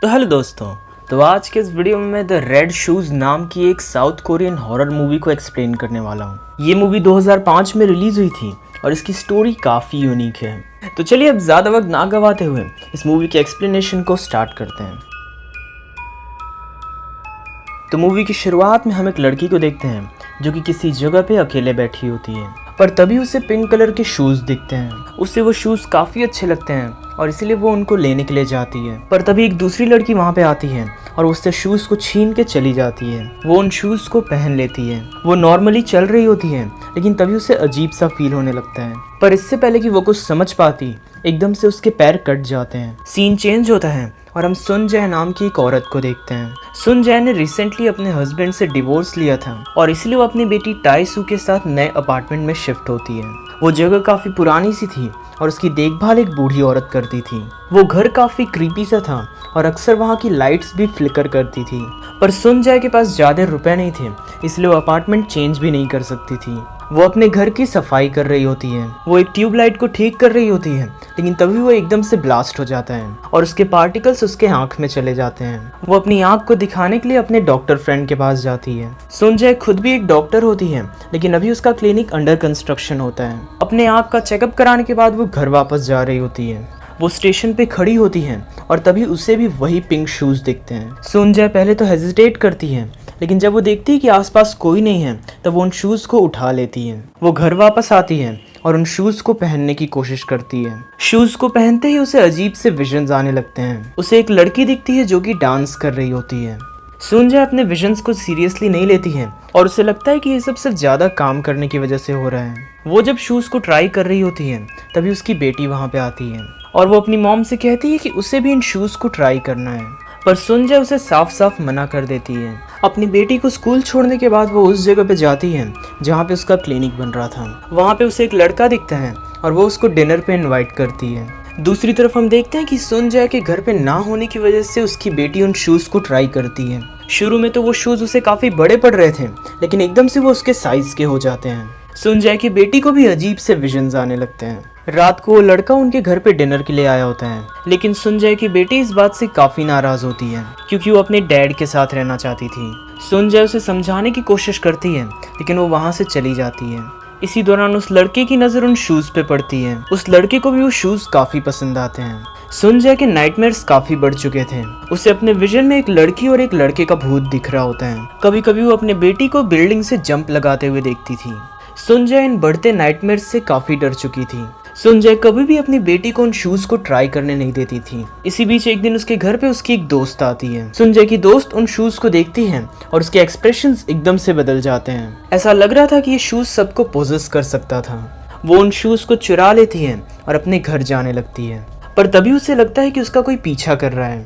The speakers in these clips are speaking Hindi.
तो हेलो दोस्तों। तो आज के इस वीडियो में मैं द रेड शूज नाम की एक साउथ कोरियन हॉरर मूवी को एक्सप्लेन करने वाला हूँ। ये मूवी 2005 में रिलीज हुई थी और इसकी स्टोरी काफ़ी यूनिक है। तो चलिए अब ज़्यादा वक्त ना गवाते हुए इस मूवी के एक्सप्लेनेशन को स्टार्ट करते हैं। तो मूवी की शुरुआत में हम एक लड़की को देखते हैं जो कि किसी जगह पे अकेले बैठी होती है, पर तभी उसे पिंक कलर के शूज़ दिखते हैं। उसे वो शूज़ काफ़ी अच्छे लगते हैं और इसीलिए वो उनको लेने के लिए जाती है, पर तभी एक दूसरी लड़की वहाँ पे आती है और उससे शूज़ को छीन के चली जाती है। वो उन शूज़ को पहन लेती है। वो नॉर्मली चल रही होती है, लेकिन तभी उसे अजीब सा फील होने लगता है। पर इससे पहले कि वो कुछ समझ पाती, एकदम से उसके पैर कट जाते हैं। सीन चेंज होता है और हम सुन जय नाम की एक औरत को देखते हैं। सुन जय ने रिसेंटली अपने हस्बैंड से डिवोर्स लिया था और इसलिए वो अपनी बेटी टाइसू के साथ नए अपार्टमेंट में शिफ्ट होती है। वो जगह काफ़ी पुरानी सी थी और उसकी देखभाल एक बूढ़ी औरत करती थी। वो घर काफ़ी क्रीपी सा था और अक्सर वहाँ की लाइट्स भी फ्लिकर करती थी। पर सुन जय के पास ज़्यादा रुपए नहीं थे, इसलिए वो अपार्टमेंट चेंज भी नहीं कर सकती थी। वो अपने घर की सफाई कर रही होती है। वो एक ट्यूबलाइट को ठीक कर रही होती है, लेकिन तभी वो एकदम से ब्लास्ट हो जाता है और उसके पार्टिकल्स उसके आंख में चले जाते हैं। वो अपनी आंख को दिखाने के लिए अपने डॉक्टर फ्रेंड के पास जाती है। सुन जय खुद भी एक डॉक्टर होती है, लेकिन अभी उसका क्लिनिक अंडर कंस्ट्रक्शन होता है। अपने आंख का चेकअप कराने के बाद वो घर वापस जा रही होती है। वो स्टेशन पे खड़ी होती है और तभी उसे भी वही पिंक शूज दिखते हैं। सुन जय पहले तो हेजिटेट करती है, लेकिन जब वो देखती है कि आसपास कोई नहीं है तब वो उन शूज़ को उठा लेती है। वो घर वापस आती है और उन शूज़ को पहनने की कोशिश करती है। शूज़ को पहनते ही उसे अजीब से विजन्स आने लगते हैं। उसे एक लड़की दिखती है जो कि डांस कर रही होती है। सुन जय अपने विजन्स को सीरियसली नहीं लेती है और उसे लगता है कि ये सब सिर्फ ज़्यादा काम करने की वजह से हो रहा है। वो जब शूज़ को ट्राई कर रही होती है तभी उसकी बेटी वहाँ पे आती है और वो अपनी मॉम से कहती है कि उसे भी इन शूज़ को ट्राई करना है, पर सुन जय उसे साफ साफ मना कर देती है। अपनी बेटी को स्कूल छोड़ने के बाद वो उस जगह पे जाती है जहाँ पे उसका क्लिनिक बन रहा था। वहाँ पे उसे एक लड़का दिखता है और वो उसको डिनर पे इनवाइट करती है। दूसरी तरफ हम देखते हैं कि सुन जय के घर पे ना होने की वजह से उसकी बेटी उन शूज़ को ट्राई करती है। शुरू में तो वो शूज़ उसे काफ़ी बड़े पड़ रहे थे, लेकिन एकदम से वो उसके साइज़ के हो जाते हैं। सुन जय की बेटी को भी अजीब से विजन्स आने लगते हैं। रात को वो लड़का उनके घर पे डिनर के लिए आया होता है, लेकिन सुन जय की बेटी इस बात से काफ़ी नाराज़ होती है क्योंकि वो अपने डैड के साथ रहना चाहती थी। सुन जय उसे समझाने की कोशिश करती है, लेकिन वो वहाँ से चली जाती है। इसी दौरान उस लड़के की नज़र उन शूज़ पे पड़ती है। उस लड़के को भी वो शूज़ काफ़ी पसंद आते हैं। सुन जय के नाइटमेयर्स काफ़ी बढ़ चुके थे। उसे अपने विजन में एक लड़की और एक लड़के का भूत दिख रहा होता है। कभी कभी वो अपने बेटी को बिल्डिंग से जंप लगाते हुए देखती थी। सुन जय इन बढ़ते नाइटमेयर्स से काफ़ी डर चुकी थी। सुन जय कभी भी अपनी बेटी को उन शूज़ को ट्राई करने नहीं देती थी। इसी बीच एक दिन उसके घर पे उसकी एक दोस्त आती है। सुन जय की दोस्त उन शूज़ को देखती है और उसके एक्सप्रेशंस एकदम से बदल जाते हैं। ऐसा लग रहा था कि ये शूज़ सबको पोजेस कर सकता था। वो उन शूज़ को चुरा लेती है और अपने घर जाने लगती है, पर तभी उसे लगता है कि उसका कोई पीछा कर रहा है।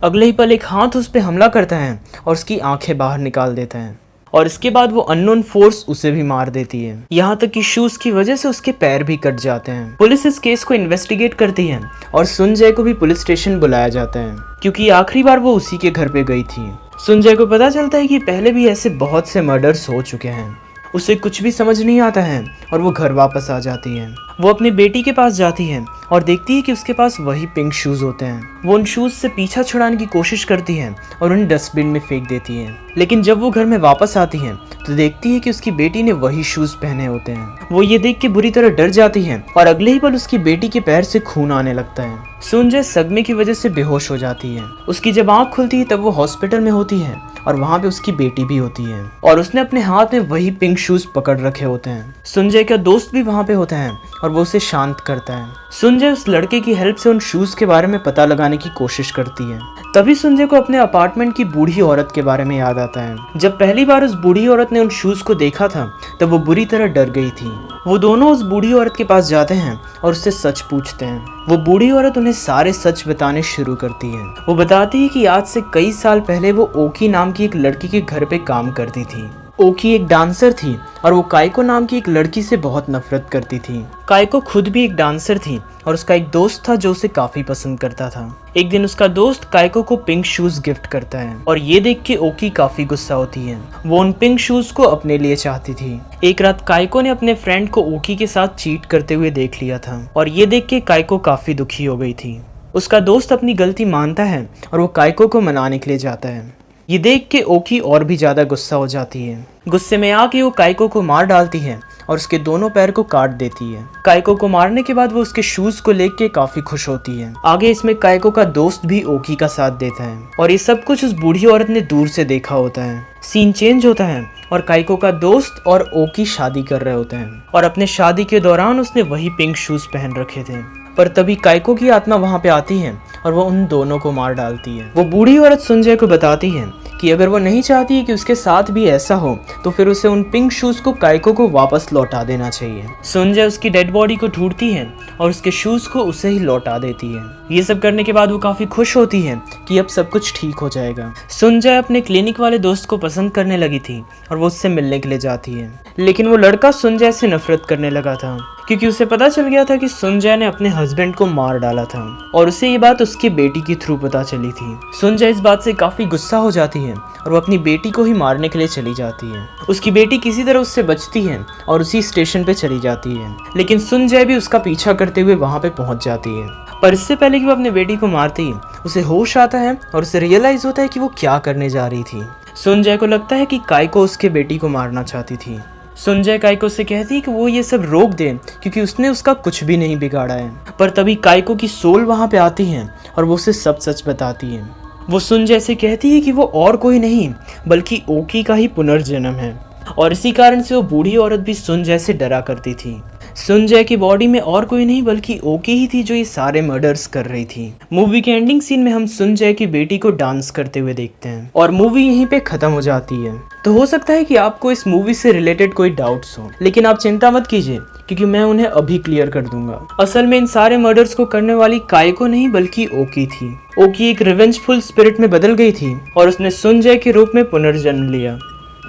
अगले ही पल एक हाथ उस पर हमला करता है और उसकी आंखें बाहर निकाल देता है और इसके बाद वो अननोन फोर्स उसे भी मार देती है। यहाँ तक कि शूज की वजह से उसके पैर भी कट जाते हैं। पुलिस इस केस को इन्वेस्टिगेट करती है और सुन जय को भी पुलिस स्टेशन बुलाया जाता है क्योंकि आखिरी बार वो उसी के घर पे गई थी। सुन जय को पता चलता है कि पहले भी ऐसे बहुत से मर्डर्स हो चुके हैं। उसे कुछ भी समझ नहीं आता है और वो घर वापस आ जाती है। वो अपनी बेटी के पास जाती है और देखती है कि उसके पास वही पिंक शूज़ होते हैं। वो उन शूज़ से पीछा छुड़ाने की कोशिश करती है और उन्हें डस्टबिन में फेंक देती है, लेकिन जब वो घर में वापस आती है तो देखती है कि उसकी बेटी ने वही शूज़ पहने होते हैं। वो ये देख के बुरी तरह डर जाती है और अगले ही पल उसकी बेटी के पैर से खून आने लगता है। सुन जय सदमे की वजह से बेहोश हो जाती है। उसकी जब आँख खुलती है तब वो हॉस्पिटल में होती है और वहाँ पे उसकी बेटी भी होती है और उसने अपने हाथ में वही पिंक शूज़ पकड़ रखे होते हैं। सुन जय का दोस्त भी वहाँ पे होता है और वो उसे शांत करता है। सुन जय उस लड़के की हेल्प से उन शूज़ के बारे में पता लगाने की कोशिश करती है। तभी सुन जय को अपने अपार्टमेंट की बूढ़ी औरत के बारे में याद आता है। जब पहली बार उस बूढ़ी औरत ने उन शूज़ को देखा था तब वो बुरी तरह डर गई थी। वो दोनों उस बूढ़ी औरत के पास जाते हैं और उससे सच पूछते हैं। वो बूढ़ी औरत उन्हें सारे सच बताने शुरू करती है। वो बताती है कि आज से कई साल पहले वो ओकी नाम की एक लड़की के घर पे काम करती थी। ओकी एक डांसर थी और वो काइको नाम की एक लड़की से बहुत नफरत करती थी। काइको खुद भी एक डांसर थी और उसका एक दोस्त था जो उसे काफी पसंद करता था। एक दिन उसका दोस्त काइको को पिंक शूज गिफ्ट करता है और ये देख के ओकी काफी गुस्सा होती है। वो उन पिंक शूज को अपने लिए चाहती थी। एक रात काइको ने अपने फ्रेंड को ओकी के साथ चीट करते हुए देख लिया था और ये देख के काइको काफी दुखी हो गई थी। उसका दोस्त अपनी गलती मानता है और वो काइको को मनाने के लिए जाता है। ये देख के ओकी और भी ज़्यादा गुस्सा हो जाती है। गुस्से में आके वो काइको को मार डालती है और उसके दोनों पैर को काट देती है। काइको को मारने के बाद वो उसके शूज को लेके काफी खुश होती है। आगे इसमें काइको का दोस्त भी ओकी का साथ देता है और ये सब कुछ उस बूढ़ी औरत ने दूर से देखा होता है। सीन चेंज होता है और काइको का दोस्त और ओकी शादी कर रहे होते हैं और अपने शादी के दौरान उसने वही पिंक शूज पहन रखे थे। पर तभी काइको की आत्मा वहां पे आती है और वो उन दोनों को मार डालती है। वो बूढ़ी औरत सुंजय को बताती है कि अगर वो नहीं चाहती कि उसके साथ भी ऐसा हो तो फिर उसे उन पिंक शूज को काइको को वापस लौटा देना चाहिए। सुंजय उसकी डेड बॉडी को ढूंढती है और उसके शूज को उसे ही लौटा देती है। ये सब करने के बाद वो काफी खुश होती है कि अब सब कुछ ठीक हो जाएगा। सुंजय अपने क्लिनिक वाले दोस्त को पसंद करने लगी थी और वो उससे मिलने के लिए जाती है, लेकिन वो लड़का सुंजय से नफरत करने लगा था क्योंकि उसे पता चल गया था कि सुंजय ने अपने हस्बैंड को मार डाला था और उसे ये बात उसकी बेटी के थ्रू पता चली थी। सुंजय इस बात से काफी गुस्सा हो जाती है और वो अपनी बेटी को ही मारने के लिए चली जाती है। उसकी बेटी किसी तरह उससे बचती है और उसी स्टेशन पे चली जाती है, लेकिन सुंजय भी उसका पीछा करते हुए वहां पे पहुंच जाती है। पर इससे पहले कि वो अपनी बेटी को मारती है, उसे होश आता है और उसे रियलाइज होता है कि वो क्या करने जा रही थी। सुंजय को लगता है कि काइको उसके बेटी को मारना चाहती थी। सुंजय काइको से कहती है कि वो ये सब रोक दे क्योंकि उसने उसका कुछ भी नहीं बिगाड़ा है। पर तभी काइको की सोल वहां पे आती है और वो उसे सब सच बताती है। वो सुंजय से कहती है कि वो और कोई नहीं बल्कि ओकी का ही पुनर्जन्म है और इसी कारण से वो बूढ़ी औरत भी सुंजय से डरा करती थी। सुंजय की बॉडी में और कोई नहीं बल्कि ओकी ही थी जो ये सारे मर्डर्स कर रही थी। मूवी के एंडिंग सीन में हम सुंजय की बेटी को डांस करते हुए देखते हैं और मूवी यहीं पे खत्म हो जाती है। तो हो सकता है कि आपको इस मूवी से रिलेटेड कोई डाउट्स हो, लेकिन आप चिंता मत कीजिए क्योंकि मैं उन्हें अभी क्लियर कर दूंगा। असल में इन सारे मर्डर्स को करने वाली काइको नहीं बल्कि ओकी थी। ओकी एक रिवेंजफुल स्पिरिट में बदल गई थी और उसने सुंजय के रूप में पुनर्जन्म लिया।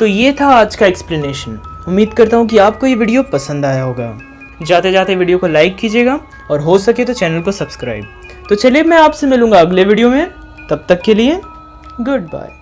तो ये था आज का एक्सप्लेनेशन। उम्मीद करता हूँ कि आपको ये वीडियो पसंद आया होगा। जाते जाते वीडियो को लाइक कीजिएगा और हो सके तो चैनल को सब्सक्राइब। तो चलिए मैं आपसे मिलूंगा अगले वीडियो में, तब तक के लिए गुड बाय।